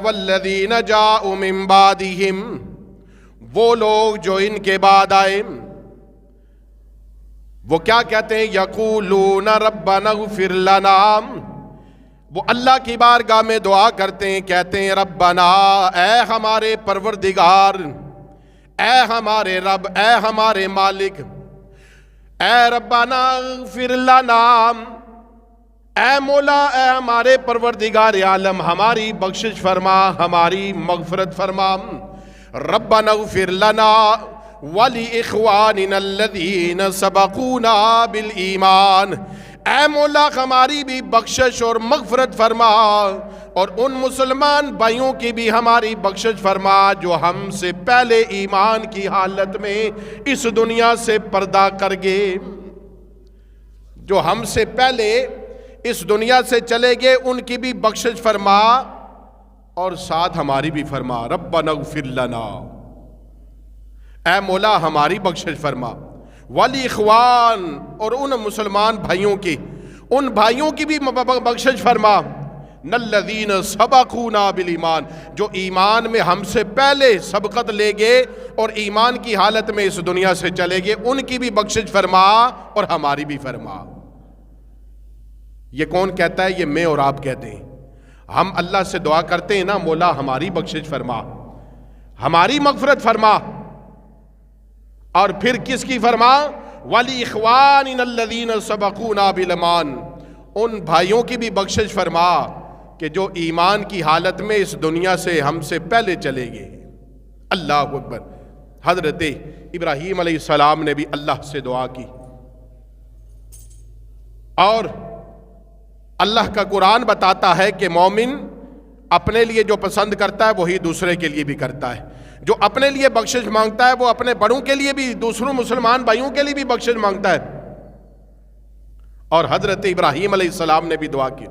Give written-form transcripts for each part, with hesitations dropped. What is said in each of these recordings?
والذین جاءوا من بعدہم، وہ لوگ جو ان کے بعد آئے وہ کیا کہتے ہیں؟ یقولون ربنا اغفر لنا، وہ اللہ کی بارگاہ میں دعا کرتے ہیں، کہتے ہیں ربنا، اے ہمارے پروردگار، اے ہمارے رب، اے ہمارے مالک، اے ربنا اغفر لنا، اے مولا، اے ہمارے پروردگار عالم، ہماری بخشش فرما، ہماری مغفرت فرما، ربنا اغفر لنا وَلِإِخْوَانِنَا الَّذِينَ سَبَقُونَا بِالْإِيمَانِ، اے مولا ہماری بھی بخشش اور مغفرت فرما، اور ان مسلمان بھائیوں کی بھی ہماری بخشش فرما جو ہم سے پہلے ایمان کی حالت میں اس دنیا سے پردہ کر گئے، جو ہم سے پہلے اس دنیا سے چلے گئے ان کی بھی بخشش فرما، اور ساتھ ہماری بھی فرما، ربنا اغفر لنا، اے مولا ہماری بخشش فرما، ولی اخوان، اور ان مسلمان بھائیوں کی، ان بھائیوں کی بھی بخشش فرما، الذین سبقونا بالایمان، جو ایمان میں ہم سے پہلے سبقت لے گئے اور ایمان کی حالت میں اس دنیا سے چلے گئے، ان کی بھی بخشش فرما اور ہماری بھی فرما۔ یہ کون کہتا ہے؟ یہ میں اور آپ کہتے ہیں۔ ہم اللہ سے دعا کرتے ہیں نا، مولا ہماری بخشش فرما، ہماری مغفرت فرما، اور پھر کس کی فرما؟ وَلِإِخْوَانِنَا الَّذِينَ سَبَقُونَا بِالْإِيمَانِ، ان بھائیوں کی بھی بخشش فرما کہ جو ایمان کی حالت میں اس دنیا سے ہم سے پہلے چلے گئے۔ اللہ اکبر۔ حضرت ابراہیم علیہ السلام نے بھی اللہ سے دعا کی، اور اللہ کا قرآن بتاتا ہے کہ مومن اپنے لیے جو پسند کرتا ہے وہی دوسرے کے لیے بھی کرتا ہے، جو اپنے لیے بخشش مانگتا ہے وہ اپنے بڑوں کے لیے بھی، دوسروں مسلمان بھائیوں کے لیے بھی بخشش مانگتا ہے۔ اور حضرت ابراہیم علیہ السلام نے بھی دعا کی،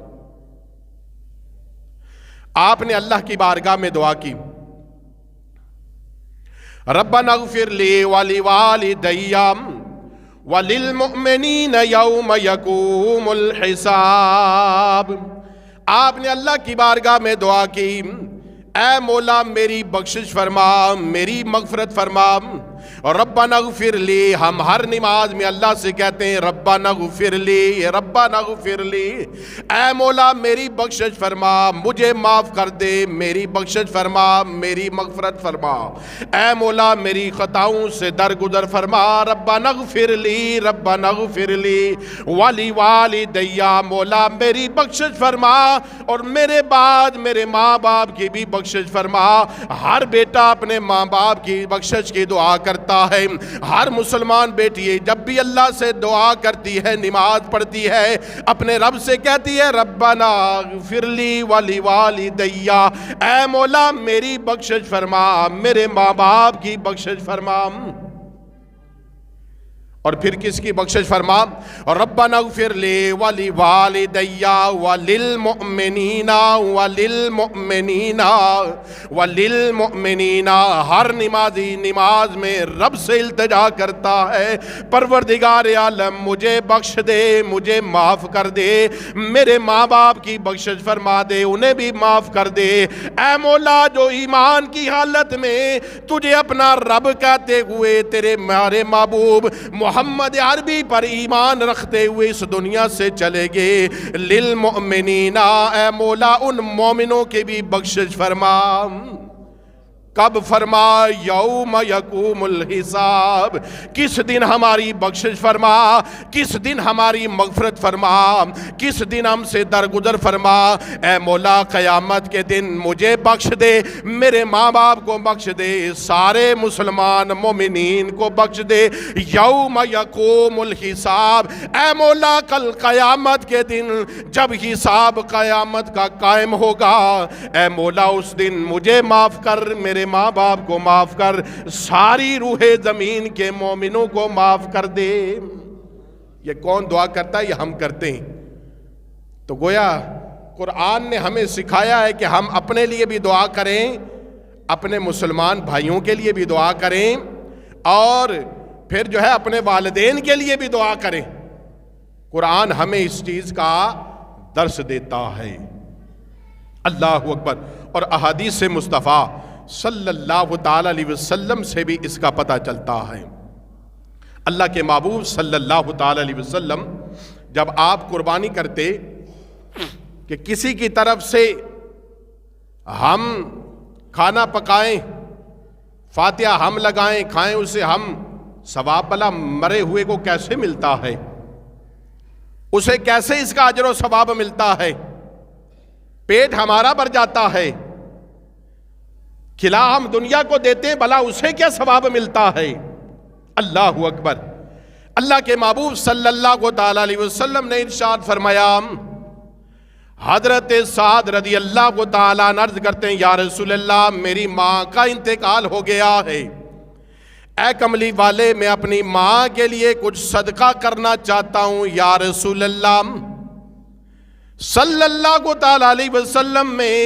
آپ نے اللہ کی بارگاہ میں دعا کی، ربنا اغفر لی ولوالدی وللمؤمنین یوم یقوم الحساب۔ آپ نے اللہ کی بارگاہ میں دعا کی، اے مولا میری بخشش فرما، میری مغفرت فرما، ربنا اغفر لی، ہم ہر نماز میں اللہ سے کہتے ہیں ربنا اغفر لی، ربنا اغفر لی، اے مولا میری بخشش فرما، مجھے معاف کر دے، میری بخشش فرما، میری مغفرت فرما، اے مولا میری خطاؤں سے درگزر فرما، ربنا اغفر لی، ربنا اغفر لی ولی والدی، مولا میری بخشش فرما، اور میرے بعد میرے ماں باپ کی بھی بخشش فرما۔ ہر بیٹا اپنے ماں باپ کی بخشش کی دعا کرتا ہے، ہر مسلمان بیٹی جب بھی اللہ سے دعا کرتی ہے، نماز پڑھتی ہے، اپنے رب سے کہتی ہے ربنا اغفر لی ولوالدی، اے مولا میری بخشش فرما، میرے ماں باپ کی بخشش فرما۔ اور پھر کس کی بخشش فرما؟ ربنا اغفر لی ولوالدی وللمؤمنین وللمؤمنین وللمؤمنین۔ ہر نمازی نماز میں رب سے التجا کرتا ہے، پروردگار عالم مجھے بخش دے، مجھے معاف کر دے، میرے ماں باپ کی بخشش فرما دے، انہیں بھی معاف کر دے، اے مولا جو ایمان کی حالت میں تجھے اپنا رب کہتے ہوئے تیرے میارے محبوب محمد عربی پر ایمان رکھتے ہوئے اس دنیا سے چلے گئے، للمؤمنین، اے مولا ان مومنوں کے بھی بخشش فرما۔ کب فرما؟ یوم یقوم الحساب، کس دن ہماری بخشش فرما، کس دن ہماری مغفرت فرما، کس دن ہم سے درگزر فرما، اے مولا قیامت کے دن مجھے بخش دے، میرے ماں باپ کو بخش دے، سارے مسلمان مومنین کو بخش دے۔ یوم یقوم الحساب، اے مولا کل قیامت کے دن جب حساب قیامت کا قائم ہوگا، اے مولا اس دن مجھے معاف کر، میرے ماں باپ کو معاف کر، ساری روح زمین کے مومنوں کو معاف کر دے۔ یہ کون دعا کرتا ہے؟ یہ ہم کرتے ہیں۔ تو گویا قرآن نے ہمیں سکھایا ہے کہ ہم اپنے لیے بھی دعا کریں، اپنے مسلمان بھائیوں کے لیے بھی دعا کریں، اور پھر جو ہے اپنے والدین کے لیے بھی دعا کریں۔ قرآن ہمیں اس چیز کا درس دیتا ہے۔ اللہ اکبر۔ اور احادیث مصطفیٰ صلی اللہ تعالی علیہ وسلم سے بھی اس کا پتہ چلتا ہے۔ اللہ کے محبوب صلی اللہ تعالی علیہ وسلم جب آپ قربانی کرتے کہ کسی کی طرف سے ہم کھانا پکائیں، فاتحہ ہم لگائیں، کھائیں اسے ہم، ثواب بلا مرے ہوئے کو کیسے ملتا ہے؟ اسے کیسے اس کا اجر و ثواب ملتا ہے؟ پیٹ ہمارا بھر جاتا ہے، کھلا ہم دنیا کو دیتے ہیں، بھلا اسے کیا ثواب ملتا ہے؟ اللہ اکبر۔ اللہ کے محبوب صلی اللہ تعالی علیہ وسلم نے ارشاد فرمایا، حضرت سعد رضی اللہ تعالیٰ عنہ عرض کرتے ہیں یا رسول اللہ میری ماں کا انتقال ہو گیا ہے، اے کملی والے میں اپنی ماں کے لیے کچھ صدقہ کرنا چاہتا ہوں یا رسول اللہ۔ صلی اللہ تعالیٰ علیہ وسلم میں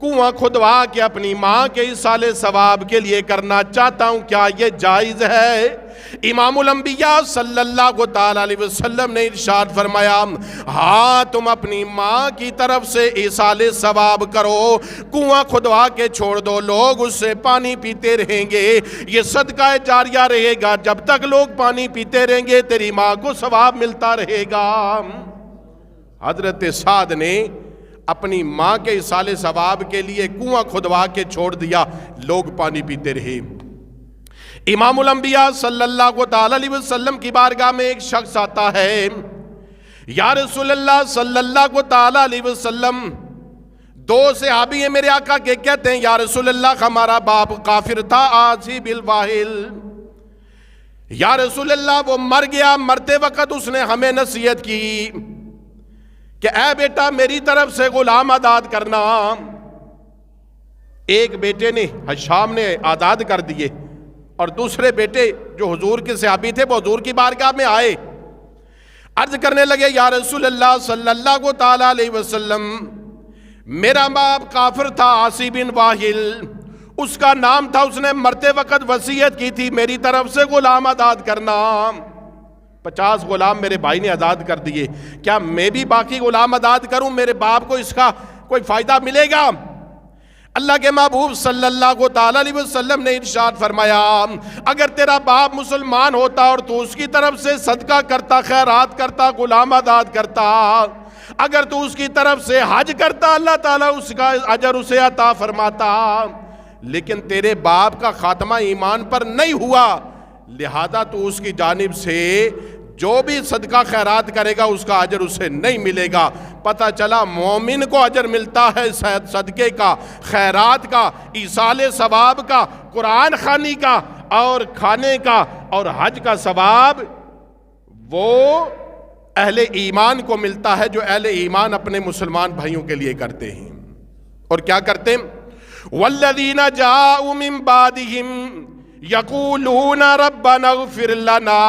کنواں کھدوا کے اپنی ماں کے ایصال ثواب کے لیے کرنا چاہتا ہوں، کیا یہ جائز ہے؟ امام الانبیاء صلی اللہ تعالی علیہ وسلم نے ارشاد فرمایا، ہاں تم اپنی ماں کی طرف سے ایصال ثواب کرو، کنواں کھدوا کے چھوڑ دو، لوگ اس سے پانی پیتے رہیں گے، یہ صدقہ جاریہ رہے گا، جب تک لوگ پانی پیتے رہیں گے تیری ماں کو ثواب ملتا رہے گا۔ حضرت سعد نے اپنی ماں کے ایصال ثواب کے لیے کنواں کھدوا کے چھوڑ دیا، لوگ پانی پیتے رہے۔ امام الانبیاء صلی اللہ تعالی علیہ وسلم کی بارگاہ میں ایک شخص آتا ہے، یا رسول اللہ صلی اللہ تعالی علیہ وسلم، دو صحابی ہیں میرے آقا کے، کہتے ہیں یا رسول اللہ ہمارا باپ کافر تھا عاصی بالواحل، یا رسول اللہ وہ مر گیا، مرتے وقت اس نے ہمیں نصیحت کی کہ اے بیٹا میری طرف سے غلام آزاد کرنا۔ ایک بیٹے نے حشام نے آزاد کر دیے، اور دوسرے بیٹے جو حضور کے صحابی تھے وہ حضور کی بارگاہ میں آئے، عرض کرنے لگے یا رسول اللہ صلی اللہ تعالی علیہ وسلم میرا باپ کافر تھا عاصی بن واحل، اس کا نام تھا، اس نے مرتے وقت وصیت کی تھی میری طرف سے غلام آزاد کرنا، 50 غلام میرے بھائی نے آزاد کر دیے، کیا میں بھی باقی غلام آزاد کروں؟ میرے باپ کو اس کا کوئی فائدہ ملے گا؟ اللہ کے محبوب صلی اللہ تعالی علیہ وسلم نے ارشاد فرمایا، اگر تیرا باپ مسلمان ہوتا اور تو اس کی طرف سے صدقہ کرتا، خیرات کرتا، غلام آزاد کرتا، اگر تو اس کی طرف سے حج کرتا، اللہ تعالیٰ اس کا اجر اسے عطا فرماتا، لیکن تیرے باپ کا خاتمہ ایمان پر نہیں ہوا، لہذا تو اس کی جانب سے جو بھی صدقہ خیرات کرے گا اس کا اجر اسے نہیں ملے گا۔ پتہ چلا مومن کو اجر ملتا ہے صدقے کا، خیرات کا، ایصال ثواب کا، قرآن خوانی کا اور کھانے کا اور حج کا ثواب وہ اہل ایمان کو ملتا ہے جو اہل ایمان اپنے مسلمان بھائیوں کے لیے کرتے ہیں۔ اور کیا کرتے ہیں؟ والذین جاءوا من بعدہم یقولون ربنا اغفر لنا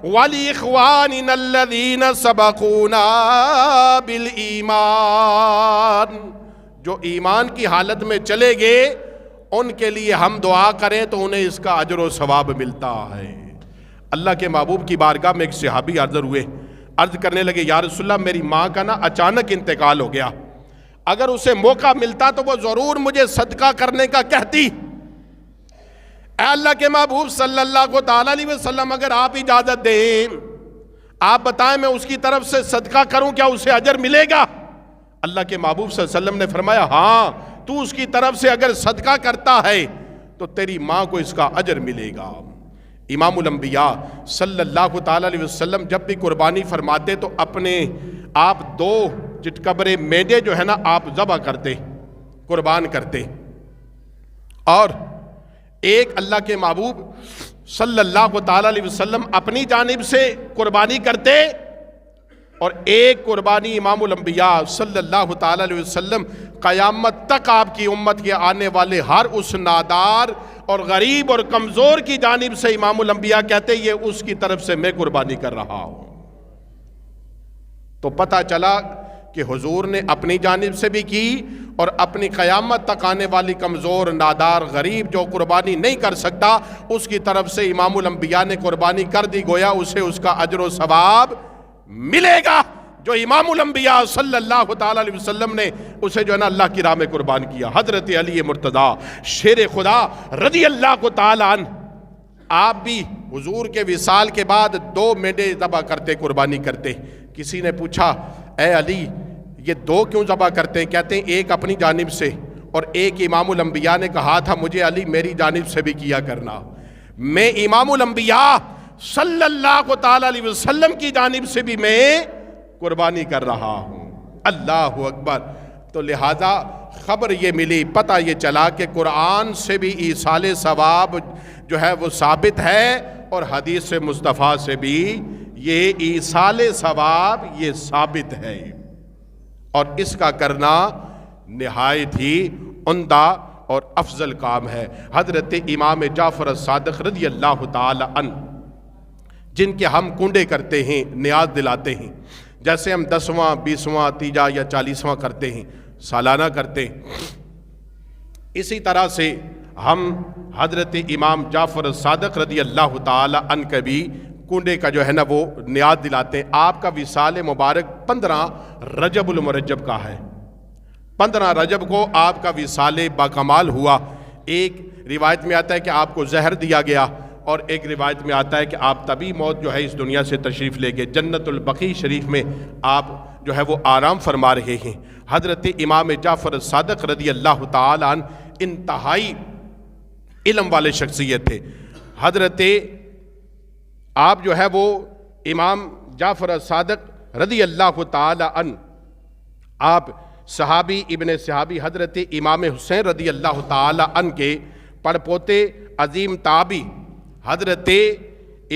ولاخواننا الذین سبقونا بالایمان، جو ایمان کی حالت میں چلے گئے ان کے لیے ہم دعا کریں تو انہیں اس کا اجر و ثواب ملتا ہے۔ اللہ کے محبوب کی بارگاہ میں ایک صحابی حاضر ہوئے، عرض کرنے لگے یا رسول اللہ میری ماں کا نا اچانک انتقال ہو گیا، اگر اسے موقع ملتا تو وہ ضرور مجھے صدقہ کرنے کا کہتی۔ اے اللہ کے محبوب صلی اللہ تعالی علیہ وسلم اگر آپ اجازت دیں، آپ بتائیں میں اس کی طرف سے صدقہ کروں، کیا اسے اجر ملے گا؟ اللہ کے محبوب صلی اللہ علیہ وسلم نے فرمایا ہاں، تو اس کی طرف سے اگر صدقہ کرتا ہے تو تیری ماں کو اس کا اجر ملے گا۔ امام الانبیاء صلی اللہ تعالی علیہ وسلم جب بھی قربانی فرماتے تو اپنے آپ 2 چٹکبرے میڈے جو ہے نا آپ ذبح کرتے، قربان کرتے، اور ایک اللہ کے محبوب صلی اللہ تعالی علیہ وسلم اپنی جانب سے قربانی کرتے، اور ایک قربانی امام الانبیاء صلی اللہ تعالی علیہ وسلم قیامت تک آپ کی امت کے آنے والے ہر اس نادار اور غریب اور کمزور کی جانب سے امام الانبیاء کہتے یہ اس کی طرف سے میں قربانی کر رہا ہوں۔ تو پتہ چلا کہ حضور نے اپنی جانب سے بھی کی اور اپنی قیامت تک آنے والی کمزور، نادار، غریب جو قربانی نہیں کر سکتا اس کی طرف سے امام الانبیاء نے قربانی کر دی، گویا اسے اس کا اجر و ثواب ملے گا۔ جو امام الانبیاء صلی اللہ تعالی علیہ وسلم نے اسے جو ہے نا اللہ کی راہ میں قربان کیا، حضرت علی مرتضیٰ شیر خدا رضی اللہ کو تعالی عنہ، آپ بھی حضور کے وصال کے بعد 2 مینڈے ذبح کرتے، قربانی کرتے۔ کسی نے پوچھا اے علی یہ 2 کیوں ذبح کرتے ہیں؟ کہتے ہیں ایک اپنی جانب سے اور ایک امام الانبیاء نے کہا تھا مجھے علی میری جانب سے بھی کیا کرنا، میں امام الانبیاء صلی اللہ تعالی علیہ وسلم کی جانب سے بھی میں قربانی کر رہا ہوں۔ اللہ اکبر۔ تو لہذا خبر یہ ملی، پتہ یہ چلا کہ قرآن سے بھی ایصال ثواب جو ہے وہ ثابت ہے، اور حدیث مصطفیٰ سے بھی یہ ایصال ثواب یہ ثابت ہے، اور اس کا کرنا نہایت ہی عمدہ اور افضل کام ہے۔ حضرت امام جعفر الصادق رضی اللہ تعالی عنہ، جن کے ہم کنڈے کرتے ہیں، نیاز دلاتے ہیں، جیسے ہم 10واں 20واں تیجا یا 40واں کرتے ہیں، سالانہ کرتے ہیں، اسی طرح سے ہم حضرت امام جعفر الصادق رضی اللہ تعالی عنہ کے بھی کنڈے کا جو ہے نا وہ نیاز دلاتے ہیں۔ آپ کا وصال مبارک 15 رجب المرجب کا ہے، 15 رجب کو آپ کا وصال باکمال ہوا۔ ایک روایت میں آتا ہے کہ آپ کو زہر دیا گیا، اور ایک روایت میں آتا ہے کہ آپ تبھی موت جو ہے اس دنیا سے تشریف لے گئے، جنت البقیع شریف میں آپ جو ہے وہ آرام فرما رہے ہیں۔ حضرت امام جعفر الصادق رضی اللہ تعالی عنہ انتہائی علم والے شخصیت تھے۔ حضرت آپ جو ہے وہ امام جعفر الصادق رضی اللہ تعالی عنہ، آپ صحابی ابن صحابی حضرت امام حسین رضی اللہ تعالی عنہ کے پڑپوتے عظیم تابعی حضرت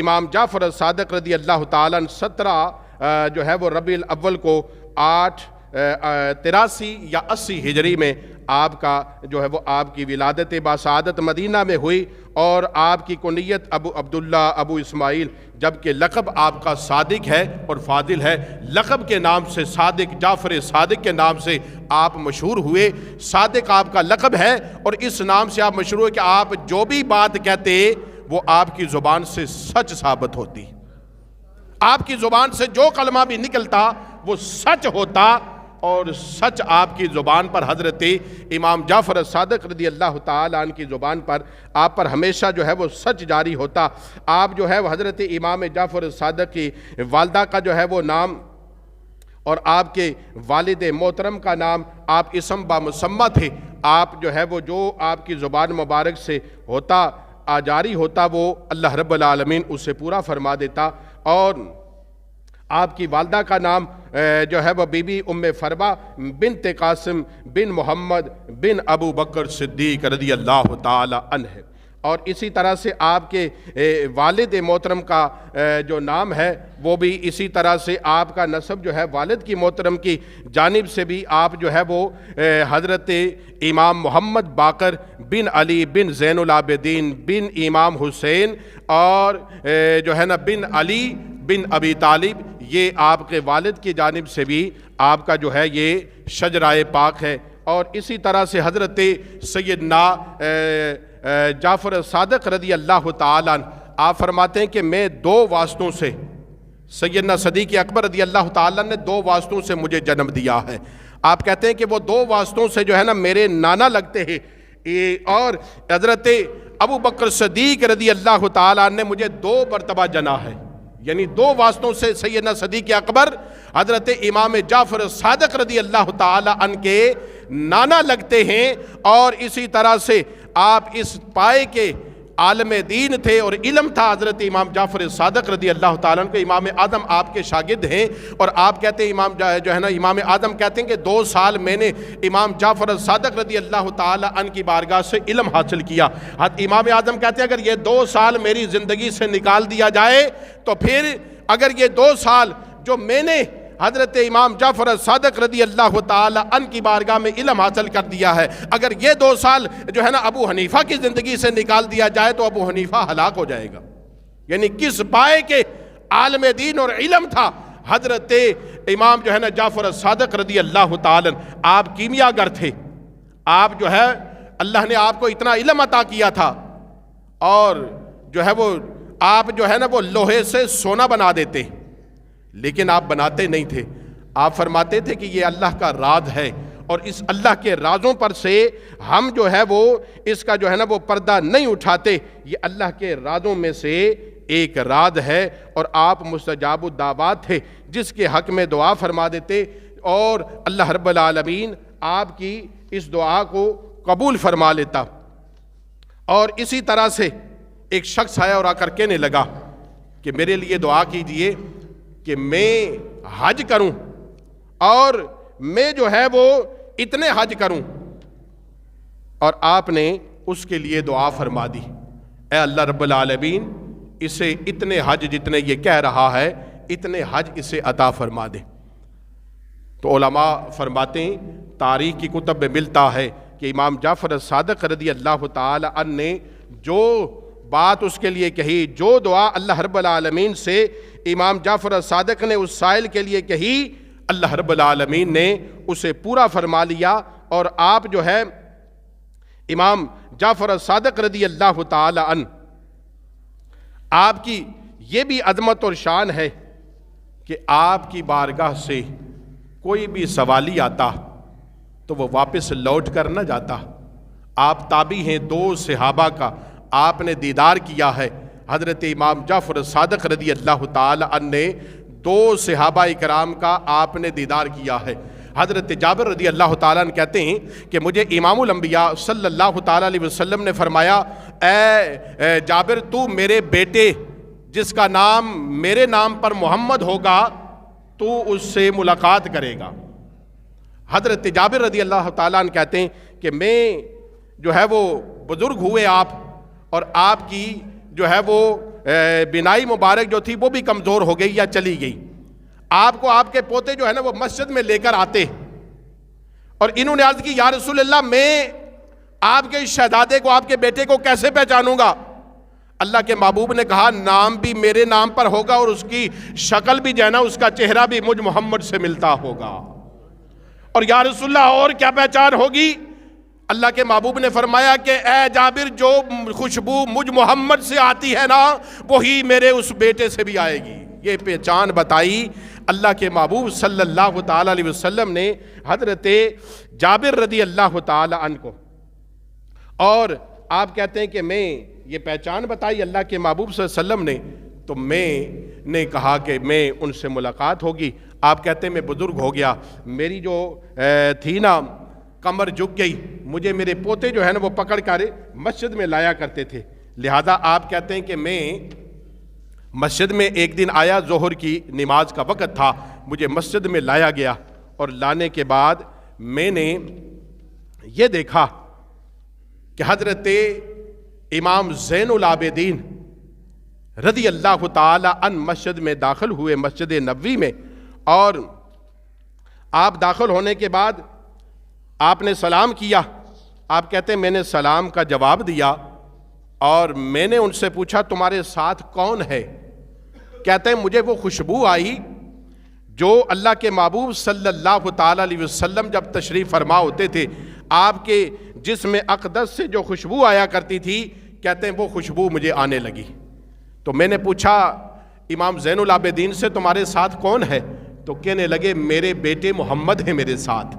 امام جعفر الصادق رضی اللہ تعالیٰ عنہ 17 جو ہے وہ ربیع الاول کو 883 یا 80 ہجری میں آپ کا جو ہے وہ آپ کی ولادت باسعادت مدینہ میں ہوئی، اور آپ کی کنیت ابو عبداللہ ابو اسماعیل، جبکہ لقب آپ کا صادق ہے اور فاضل ہے۔ لقب کے نام سے صادق، جعفر صادق کے نام سے آپ مشہور ہوئے۔ صادق آپ کا لقب ہے، اور اس نام سے آپ مشہور ہوئے کہ آپ جو بھی بات کہتے وہ آپ کی زبان سے سچ ثابت ہوتی، آپ کی زبان سے جو کلمہ بھی نکلتا وہ سچ ہوتا، اور سچ آپ کی زبان پر حضرت امام جعفر الصادق رضی اللہ تعالیٰ عنہ کی زبان پر آپ پر ہمیشہ جو ہے وہ سچ جاری ہوتا۔ آپ جو ہے وہ حضرت امام جعفر الصادق کی والدہ کا جو ہے وہ نام اور آپ کے والد محترم کا نام آپ اسم بامسمہ تھے۔ آپ جو ہے وہ جو آپ کی زبان مبارک سے ہوتا جاری ہوتا وہ اللہ رب العالمین اسے پورا فرما دیتا۔ اور آپ کی والدہ کا نام جو ہے وہ بی بی ام فربہ بنت قاسم بن محمد بن ابو بکر صدیق رضی اللہ تعالی عنہ ہے، اور اسی طرح سے آپ کے والد محترم کا جو نام ہے وہ بھی اسی طرح سے آپ کا نسب جو ہے والد کی محترم کی جانب سے بھی آپ جو ہے وہ حضرت امام محمد باقر بن علی بن زین العابدین بن امام حسین اور جو ہے نا بن علی بن ابی طالب، یہ آپ کے والد کی جانب سے بھی آپ کا جو ہے یہ شجرہ پاک ہے۔ اور اسی طرح سے حضرت سیدنا جعفر الصادق رضی اللہ تعالیٰ عنہ آپ فرماتے ہیں کہ میں 2 واسطوں سے، سیدنا صدیق اکبر رضی اللہ تعالیٰ نے 2 واسطوں سے مجھے جنم دیا ہے۔ آپ کہتے ہیں کہ وہ 2 واسطوں سے جو ہے نا میرے نانا لگتے ہیں، اور حضرت ابو بکر صدیق رضی اللہ تعالیٰ عنہ نے مجھے 2 مرتبہ جنا ہے، یعنی 2 واسطوں سے سیدنا صدیق اکبر حضرت امام جعفر صادق رضی اللہ تعالی عنہ کے نانا لگتے ہیں، اور اسی طرح سے آپ اس پائے کے عالم دین تھے اور علم تھا حضرت امام جعفر صادق رضی اللہ تعالیٰ عنہ کو۔ امام آدم آپ کے شاگرد ہیں، اور آپ کہتے ہیں امام جو ہے نا امام آدم کہتے ہیں کہ 2 سال میں نے امام جعفر صادق رضی اللہ تعالیٰ عنہ کی بارگاہ سے علم حاصل کیا۔ امام آدم کہتے ہیں اگر یہ 2 سال میری زندگی سے نکال دیا جائے تو پھر اگر یہ 2 سال جو میں نے حضرت امام جعفر صادق رضی اللہ تعالی عنہ کی بارگاہ میں علم حاصل کر دیا ہے، اگر یہ 2 سال جو ہے نا ابو حنیفہ کی زندگی سے نکال دیا جائے تو ابو حنیفہ ہلاک ہو جائے گا۔ یعنی کس پائے کے عالم دین اور علم تھا حضرت امام جو ہے نا جعفر صادق رضی اللہ تعالی عنہ۔ آپ کیمیا گر تھے، آپ جو ہے اللہ نے آپ کو اتنا علم عطا کیا تھا، اور جو ہے وہ آپ جو ہے نا وہ لوہے سے سونا بنا دیتے، لیکن آپ بناتے نہیں تھے، آپ فرماتے تھے کہ یہ اللہ کا راز ہے اور اس اللہ کے رازوں پر سے ہم جو ہے وہ اس کا جو ہے نا وہ پردہ نہیں اٹھاتے، یہ اللہ کے رازوں میں سے ایک راز ہے، اور آپ مستجاب الدعوات تھے جس کے حق میں دعا فرما دیتے، اور اللہ رب العالمین آپ کی اس دعا کو قبول فرما لیتا۔ اور اسی طرح سے ایک شخص آیا اور آ کر کہنے لگا کہ میرے لیے دعا کیجئے کہ میں حج کروں، اور میں جو ہے وہ اتنے حج کروں، اور آپ نے اس کے لیے دعا فرما دی، اے اللہ رب العالمین اسے اتنے حج جتنے یہ کہہ رہا ہے اتنے حج اسے عطا فرما دے۔ تو علماء فرماتے ہیں، تاریخ کی کتب میں ملتا ہے کہ امام جعفر الصادق رضی اللہ تعالی عنہ نے جو بات اس کے لیے کہی، جو دعا اللہ رب العالمین سے امام جعفر الصادق نے اس سائل کے لیے کہی، اللہ رب العالمین نے اسے پورا فرما لیا، اور آپ جو ہے امام جعفر الصادق رضی اللہ تعالی عنہ آپ کی یہ بھی عظمت اور شان ہے کہ آپ کی بارگاہ سے کوئی بھی سوالی آتا تو وہ واپس لوٹ کر نہ جاتا۔ آپ تابعی ہیں دو صحابہ کا، آپ نے دیدار کیا ہے، حضرت امام جعفر الصادق رضی اللہ تعالی عنہ نے دو صحابہ کرام کا آپ نے دیدار کیا ہے۔ حضرت جابر رضی اللہ تعالیٰ عنہ کہتے ہیں کہ مجھے امام الانبیاء صلی اللہ تعالیٰ علیہ وسلم نے فرمایا، اے جابر تو میرے بیٹے جس کا نام میرے نام پر محمد ہوگا تو اس سے ملاقات کرے گا۔ حضرت جابر رضی اللہ تعالیٰ عنہ کہتے ہیں کہ میں جو ہے وہ بزرگ ہوئے آپ، اور آپ کی جو ہے وہ بینائی مبارک جو تھی وہ بھی کمزور ہو گئی یا چلی گئی۔ آپ کو آپ کے پوتے جو ہے نا وہ مسجد میں لے کر آتے، اور انہوں نے عرض کی یا رسول اللہ میں آپ کے شہزادے کو، آپ کے بیٹے کو کیسے پہچانوں گا؟ اللہ کے محبوب نے کہا نام بھی میرے نام پر ہوگا اور اس کی شکل بھی جو ہے نا اس کا چہرہ بھی مجھ محمد سے ملتا ہوگا۔ اور یا رسول اللہ اور کیا پہچان ہوگی؟ اللہ کے محبوب نے فرمایا کہ اے جابر جو خوشبو مجھ محمد سے آتی ہے نا وہی میرے اس بیٹے سے بھی آئے گی۔ یہ پہچان بتائی اللہ کے محبوب صلی اللہ تعالی علیہ وسلم نے حضرت جابر رضی اللہ تعالی عنہ کو، اور آپ کہتے ہیں کہ میں یہ پہچان بتائی اللہ کے محبوب صلی اللہ علیہ وسلم نے، تو میں نے کہا کہ میں ان سے ملاقات ہوگی۔ آپ کہتے ہیں میں بزرگ ہو گیا، میری جو تھی نا کمر جھک گئی، مجھے میرے پوتے جو ہے نا وہ پکڑ کر مسجد میں لایا کرتے تھے، لہذا آپ کہتے ہیں کہ میں مسجد میں ایک دن آیا، ظہر کی نماز کا وقت تھا، مجھے مسجد میں لایا گیا، اور لانے کے بعد میں نے یہ دیکھا کہ حضرت امام زین العابدین رضی اللہ تعالی عنہ مسجد میں داخل ہوئے، مسجد نبوی میں، اور آپ داخل ہونے کے بعد آپ نے سلام کیا۔ آپ کہتے ہیں میں نے سلام کا جواب دیا، اور میں نے ان سے پوچھا تمہارے ساتھ کون ہے؟ کہتے ہیں مجھے وہ خوشبو آئی جو اللہ کے محبوب صلی اللہ تعالی علیہ وسلم جب تشریف فرما ہوتے تھے، آپ کے جسم اقدس سے جو خوشبو آیا کرتی تھی، کہتے ہیں وہ خوشبو مجھے آنے لگی۔ تو میں نے پوچھا امام زین العابدین سے تمہارے ساتھ کون ہے؟ تو کہنے لگے میرے بیٹے محمد ہیں میرے ساتھ،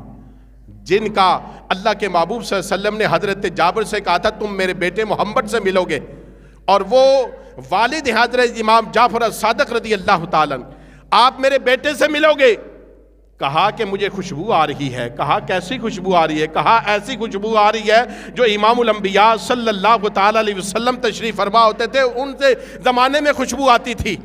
جن کا اللہ کے محبوب صلی اللہ علیہ وسلم نے حضرت جابر سے کہا تھا تم میرے بیٹے محمد سے ملو گے، اور وہ والد حضرت امام جعفر الصادق رضی اللہ تعالیٰ عنہ، آپ میرے بیٹے سے ملو گے۔ کہا کہ مجھے خوشبو آ رہی ہے۔ کہا کیسی خوشبو آ رہی ہے؟ کہا ایسی خوشبو آ رہی ہے جو امام الانبیاء صلی اللہ تعالی علیہ وسلم تشریف فرما ہوتے تھے ان سے زمانے میں خوشبو آتی تھی۔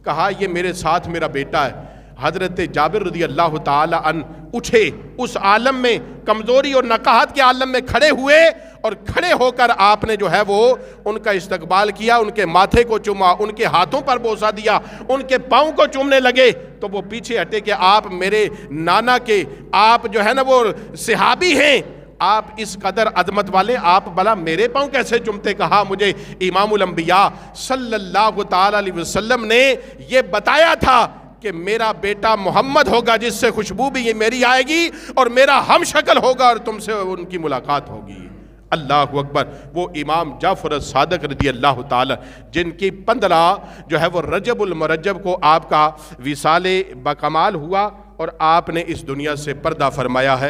کہا یہ میرے ساتھ میرا بیٹا ہے۔ حضرت جابر رضی اللہ تعالی عنہ اٹھے، اس عالم میں کمزوری اور نقاہت کے عالم میں کھڑے ہوئے، اور کھڑے ہو کر آپ نے جو ہے وہ ان کا استقبال کیا، ان کے ماتھے کو چوما، ان کے ہاتھوں پر بوسہ دیا، ان کے پاؤں کو چومنے لگے۔ تو وہ پیچھے ہٹے کہ آپ میرے نانا کے، آپ جو ہے نا وہ صحابی ہیں، آپ اس قدر عظمت والے، آپ بھلا میرے پاؤں کیسے چومتے؟ کہا مجھے امام الانبیاء صلی اللہ تعالی علیہ وسلم نے یہ بتایا تھا کہ میرا بیٹا محمد ہوگا جس سے خوشبو بھی یہ میری آئے گی، اور میرا ہم شکل ہوگا اور تم سے ان کی ملاقات ہوگی۔ اللہ اکبر۔ وہ امام جعفر الصادق رضی اللہ تعالی جن کی 15 جو ہے وہ رجب المرجب کو آپ کا وصال بکمال ہوا، اور آپ نے اس دنیا سے پردہ فرمایا ہے۔